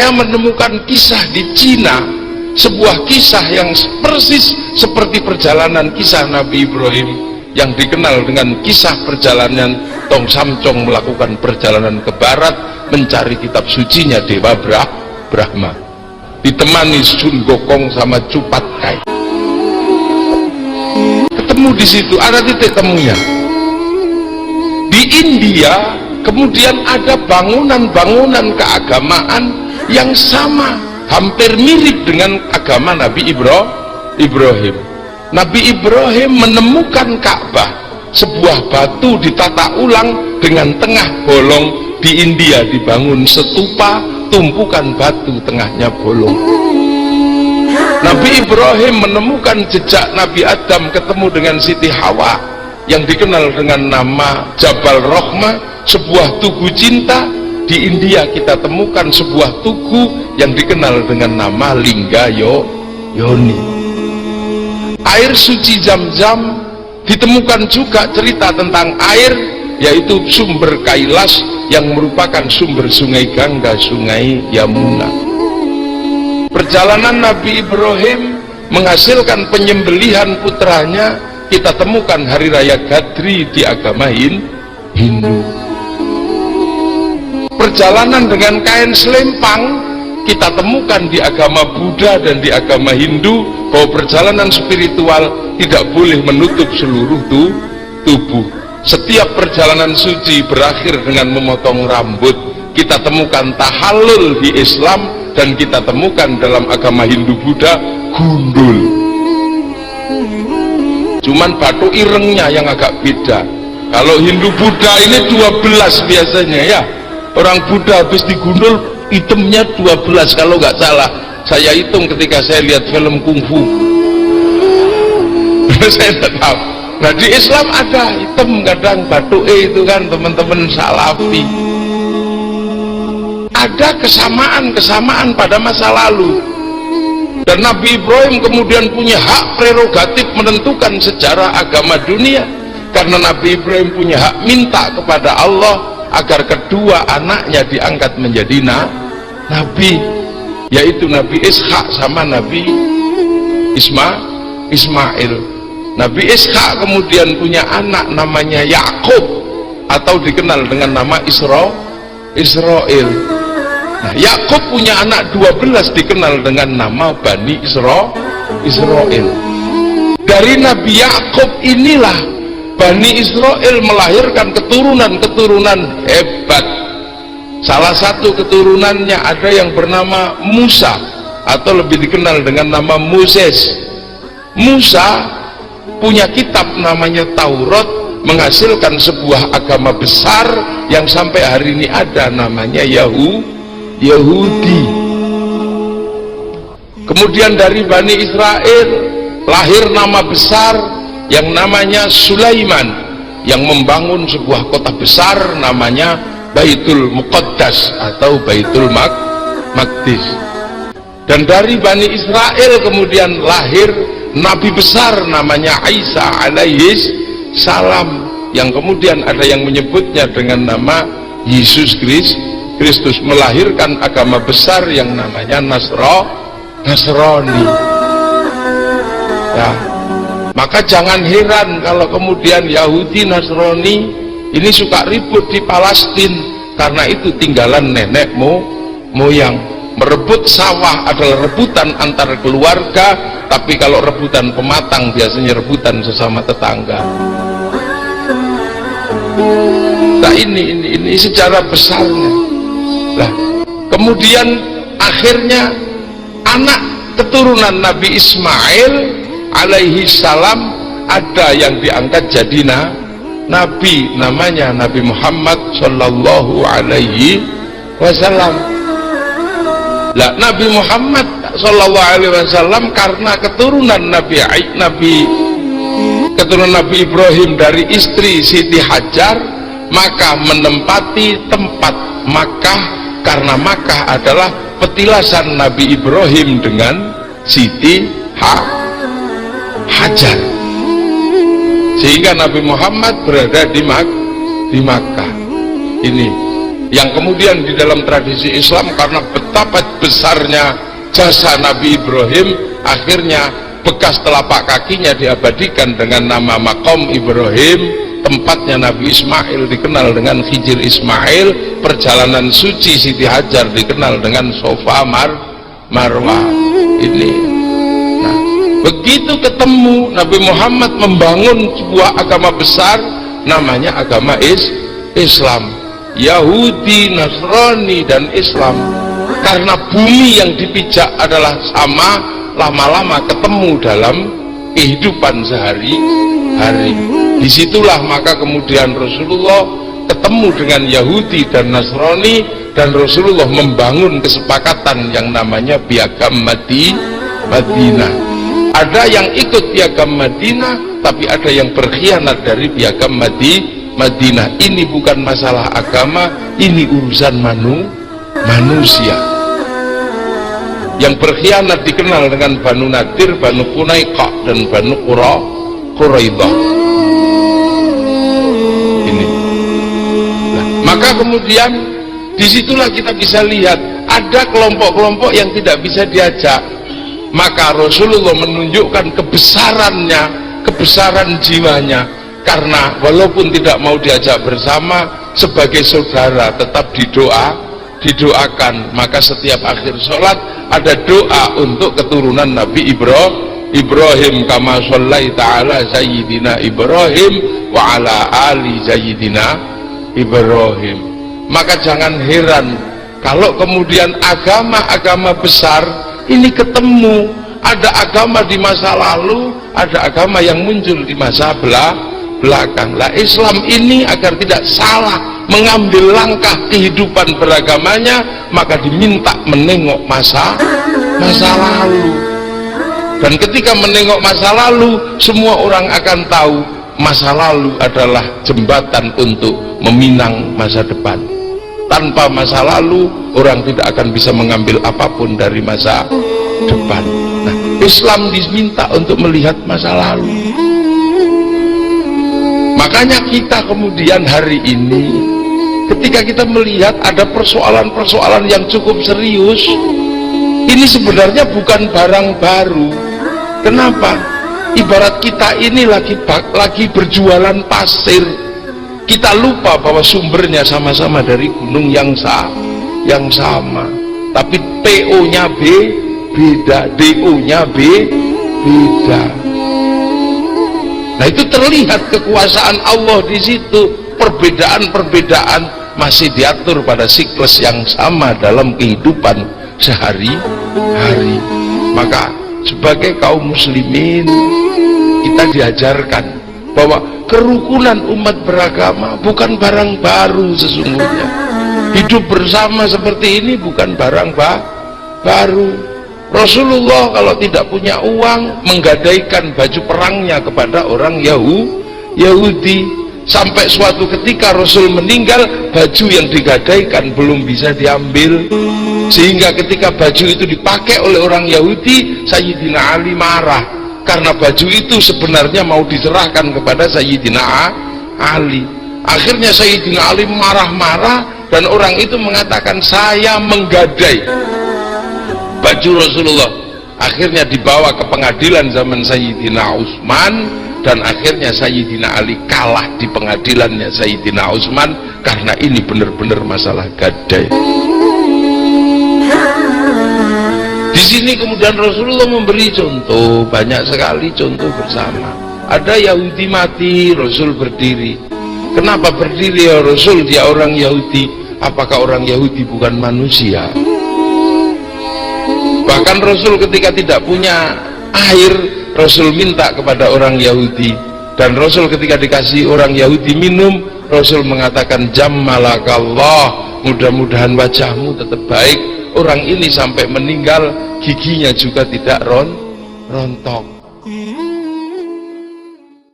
saya menemukan kisah di Cina, sebuah kisah yang persis seperti perjalanan kisah Nabi Ibrahim yang dikenal dengan kisah perjalanan Tong Samcong melakukan perjalanan ke barat mencari kitab sucinya Dewa Brahma, ditemani Sun Gokong sama Cupat Kai. Ketemu di situ, ada titik temunya. Di India kemudian ada bangunan-bangunan keagamaan yang sama, hampir mirip dengan agama Nabi Ibrahim. Nabi Ibrahim menemukan Ka'bah, sebuah batu ditata ulang dengan tengah bolong. Di India dibangun stupa, tumpukan batu tengahnya bolong. Nabi Ibrahim menemukan jejak Nabi Adam ketemu dengan Siti Hawa yang dikenal dengan nama Jabal Rohmah, sebuah tugu cinta. Di India kita temukan sebuah tugu yang dikenal dengan nama Lingga Yoni. Air suci Zam-Zam, ditemukan juga cerita tentang air, yaitu sumber Kailas yang merupakan sumber sungai Gangga, sungai Yamuna. Perjalanan Nabi Ibrahim menghasilkan penyembelihan putranya, kita temukan hari raya Gadri di agama Hindu. Perjalanan dengan kain selempang kita temukan di agama Buddha dan di agama Hindu, bahwa perjalanan spiritual tidak boleh menutup seluruh tubuh. Setiap perjalanan suci berakhir dengan memotong rambut. Kita temukan tahallul di Islam, dan kita temukan dalam agama Hindu Buddha gundul. Cuman batu irengnya yang agak beda. Kalau Hindu Buddha ini 12 biasanya ya. Orang Buddha habis digundul hitamnya 12 kalau nggak salah. Saya hitung ketika saya lihat film kungfu. Saya tidak tahu. Nah di Islam ada hitam kadang batu itu kan teman-teman Salafi. Ada kesamaan pada masa lalu. Dan Nabi Ibrahim kemudian punya hak prerogatif menentukan sejarah agama dunia, karena Nabi Ibrahim punya hak minta kepada Allah agar kedua anaknya diangkat menjadi nabi, yaitu Nabi Ishak sama Nabi Ismail. Nabi Ishak kemudian punya anak namanya Yakub, atau dikenal dengan nama Israel. Nah, Yakub punya anak 12 dikenal dengan nama Bani Israel. Dari Nabi Yakub inilah Bani Israel melahirkan keturunan-keturunan hebat. Salah satu keturunannya ada yang bernama Musa, atau lebih dikenal dengan nama Moses. Musa punya kitab namanya Taurat, menghasilkan sebuah agama besar yang sampai hari ini ada, namanya Yahudi. Kemudian dari Bani Israel lahir nama besar yang namanya Sulaiman, yang membangun sebuah kota besar namanya Baitul Muqaddas atau Baitul Maqdis. Dan dari Bani Israel kemudian lahir nabi besar namanya Isa alaihis salam, yang kemudian ada yang menyebutnya dengan nama Yesus Kristus, melahirkan agama besar yang namanya Nasrani. Ya, maka jangan heran kalau kemudian Yahudi Nasrani ini suka ribut di Palestina, karena itu tinggalan nenek moyang. Merebut sawah adalah rebutan antar keluarga, tapi kalau rebutan pematang biasanya rebutan sesama tetangga. Nah ini sejarah besarnya. Nah, kemudian akhirnya anak keturunan Nabi Ismail alaihi salam ada yang diangkat jadi nabi, namanya Nabi Muhammad sallallahu alaihi wasallam. Lah Nabi Muhammad sallallahu alaihi wasallam karena keturunan Nabi Ibrahim dari istri Siti Hajar, maka menempati tempat Makkah, karena Makkah adalah petilasan Nabi Ibrahim dengan Siti Hajar, sehingga Nabi Muhammad berada di Makkah. Ini yang kemudian di dalam tradisi Islam karena betapa besarnya jasa Nabi Ibrahim, akhirnya bekas telapak kakinya diabadikan dengan nama Maqam Ibrahim, tempatnya Nabi Ismail dikenal dengan Hijr Ismail, perjalanan suci Siti Hajar dikenal dengan Sofa Marwah ini. Nah, begitu ketemu Nabi Muhammad membangun sebuah agama besar namanya agama Islam, Yahudi, Nasrani dan Islam. Karena bumi yang dipijak adalah sama, lama-lama ketemu dalam kehidupan sehari-hari. Disitulah maka kemudian Rasulullah ketemu dengan Yahudi dan Nasrani, dan Rasulullah membangun kesepakatan yang namanya Piagam Madinah. Ada yang ikut Piagam Madinah, tapi ada yang berkhianat dari Piagam Madinah. Ini bukan masalah agama, ini urusan manusia. Yang berkhianat dikenal dengan Banu Nadir, Banu Qunaiqah dan Banu Quraidah. Ini. Nah, maka kemudian disitulah kita bisa lihat ada kelompok-kelompok yang tidak bisa diajak. Maka Rasulullah menunjukkan kebesarannya, kebesaran jiwanya, karena walaupun tidak mau diajak bersama, sebagai saudara tetap didoakan. Maka setiap akhir sholat ada doa untuk keturunan Nabi Ibrahim, kama shallaita ala sayyidina Ibrahim wa ala ali sayyidina Ibrahim. Maka jangan heran kalau kemudian agama-agama besar ini ketemu. Ada agama di masa lalu, ada agama yang muncul di masa belakang. Lah Islam ini agar tidak salah mengambil langkah kehidupan beragamanya, maka diminta menengok masa lalu. Dan ketika menengok masa lalu, semua orang akan tahu masa lalu adalah jembatan untuk meminang masa depan. Tanpa masa lalu, orang tidak akan bisa mengambil apapun dari masa depan. Nah, Islam diminta untuk melihat masa lalu. Makanya kita kemudian hari ini, ketika kita melihat ada persoalan-persoalan yang cukup serius, ini sebenarnya bukan barang baru. Kenapa? Ibarat kita ini lagi berjualan pasir, kita lupa bahwa sumbernya sama-sama dari gunung yang sama, tapi PO-nya beda, DO-nya beda. Nah, itu terlihat kekuasaan Allah di situ. Perbedaan-perbedaan masih diatur pada siklus yang sama dalam kehidupan sehari-hari. Maka sebagai kaum muslimin, kita diajarkan bahwa kerukunan umat beragama bukan barang baru sesungguhnya. Hidup bersama seperti ini bukan barang baru. Rasulullah kalau tidak punya uang menggadaikan baju perangnya kepada orang Yahudi, sampai suatu ketika Rasul meninggal, baju yang digadaikan belum bisa diambil, sehingga ketika baju itu dipakai oleh orang Yahudi, Sayyidina Ali marah karena baju itu sebenarnya mau diserahkan kepada Sayyidina Ali. Akhirnya Sayyidina Ali marah-marah dan orang itu mengatakan, saya menggadai baju Rasulullah. Akhirnya dibawa ke pengadilan zaman Sayyidina Utsman, dan akhirnya Sayyidina Ali kalah di pengadilannya Sayyidina Utsman karena ini benar-benar masalah gadai. Di sini kemudian Rasulullah memberi contoh, banyak sekali contoh bersama. Ada Yahudi mati, Rasul berdiri. Kenapa berdiri ya Rasul? Dia orang Yahudi. Apakah orang Yahudi bukan manusia? Bahkan Rasul ketika tidak punya air, Rasul minta kepada orang Yahudi, dan Rasul ketika dikasih orang Yahudi minum, Rasul mengatakan, jammalakallah, mudah-mudahan wajahmu tetap baik. Orang ini sampai meninggal giginya juga tidak rontok.